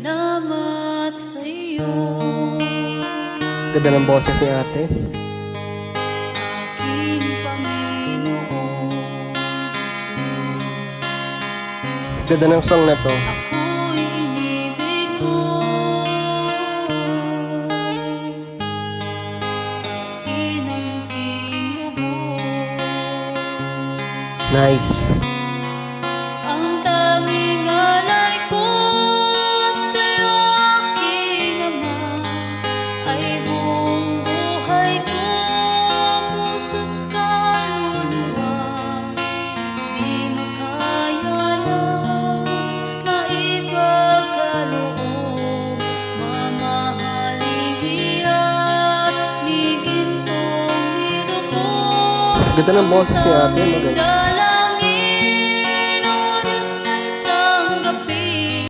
salamat sa'yo. Ganda ng boses ni ate. Aking Panginoong Jesus, Ganda ng song na to. ako'y inibig mo. Inangking lubos. Nice. Ang tanging alay ko sa'yo, aking Ama, ay buong buhay ko, puso't kaluluwa. Di makaya lang maipagkaloob, mamahaling hiyas, ni gintong nilubog. Ganda ng boses ni ate, no guys?